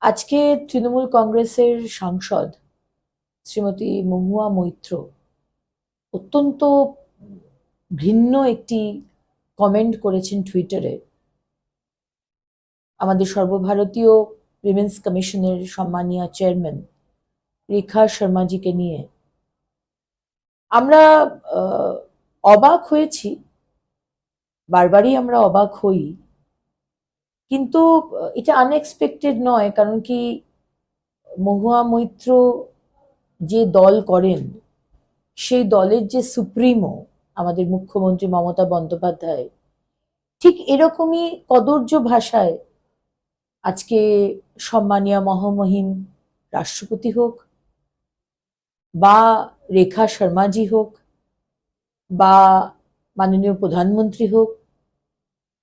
আজকে তৃণমূল কংগ্রেসের সাংসদ শ্রীমতী মহুয়া মৈত্র অত্যন্ত ভিন্ন একটি কমেন্ট করেছেন টুইটারে আমাদের সর্বভারতীয় উইমেন্স কমিশনের সম্মানীয় চেয়ারম্যান রেখা শর্মাজিকে নিয়ে। আমরা অবাক হয়েছি, বারবারই আমরা অবাক হই, কিন্তু এটা আনএক্সপেক্টেড নয়। কারণ কি, মহুয়া মৈত্র যে দল করেন সেই দলের যে সুপ্রিমো আমাদের মুখ্যমন্ত্রী মমতা বন্দ্যোপাধ্যায় ঠিক এরকমই কদর্য ভাষায় আজকে সম্মানীয় মহামহিম রাষ্ট্রপতি হোক বা রেখা শর্মাজি হোক বা মাননীয় প্রধানমন্ত্রী হোক,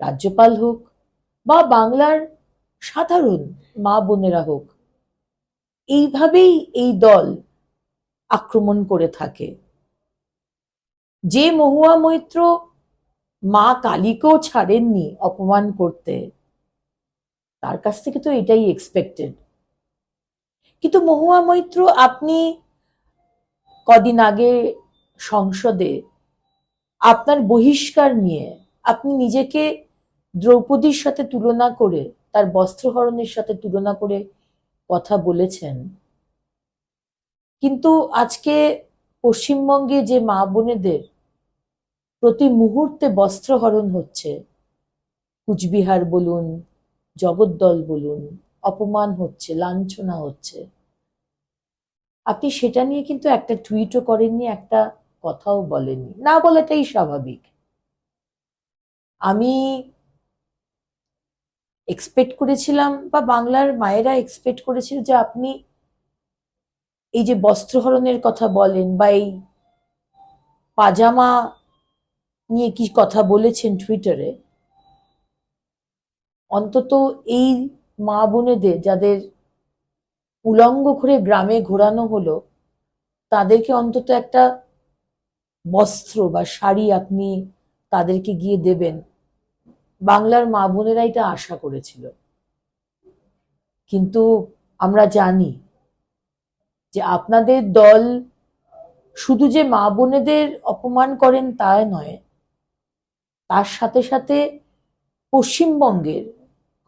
রাজ্যপাল হোক বা বাংলার সাধারণ মা বোনেরা হোক, এইভাবেই এই দল আক্রমণ করে থাকে। যে মহুয়া মৈত্র মা কালীকেও ছাড়েননি অপমান করতে, তার কাছ থেকে তো এটাই এক্সপেক্টেড। কিন্তু মহুয়া মৈত্র, আপনি কদিন আগে সংসদে আপনার বহিষ্কার নিয়ে আপনি নিজেকে দ্রৌপদীর সাথে তুলনা করে, তার বস্ত্রহরণের সাথে তুলনা করে কথা বলেছেন। কিন্তু আজকে পশ্চিমবঙ্গে যে মা বোনেদের প্রতি মুহূর্তে বস্ত্রহরণ হচ্ছে, কুচবিহার বলুন, জগদ্দল বলুন, অপমান হচ্ছে, লাঞ্ছনা হচ্ছে, আপনি সেটা নিয়ে কিন্তু একটা টুইটও করেননি, একটা কথাও বলেননি। না বলাটাই স্বাভাবিক। আমি এক্সপেক্ট করেছিলাম, বা বাংলার মায়েরা এক্সপেক্ট করেছিল, যে আপনি এই যে বস্ত্রহরণের কথা বলেন বা এই পাজামা নিয়ে কি কথা বলেছেন টুইটারে, অন্তত এই মা বোনেদের যাদের উলঙ্গ করে গ্রামে ঘোরানো হলো, তাদেরকে অন্তত একটা বস্ত্র বা শাড়ি আপনি তাদেরকে গিয়ে দেবেন। বাংলার মা বোনেরা এটা আশা করেছিল। কিন্তু আমরা জানি যে আপনাদের দল শুধু যে মা বোনেদের অপমান করেন তা নয়, তার সাথে সাথে পশ্চিমবঙ্গের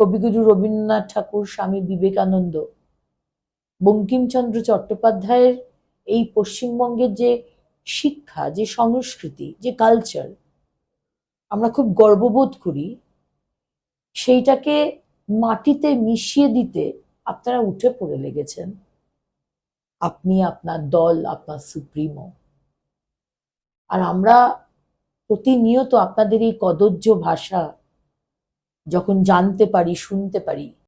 কবিগুরু রবীন্দ্রনাথ ঠাকুর, স্বামী বিবেকানন্দ, বঙ্কিমচন্দ্র চট্টোপাধ্যায়ের এই পশ্চিমবঙ্গের যে শিক্ষা, যে সংস্কৃতি, যে কালচার আমরা খুব গর্ববোধ করি, সেইটাকে মাটিতে মিশিয়ে দিতে আপনারা উঠে পড়ে লেগেছেন। আপনি, আপনার দল, আপনার সুপ্রিমো। আর আমরা প্রতিনিয়ত আপনাদের এই কদর্য ভাষা যখন জানতে পারি, শুনতে পারি,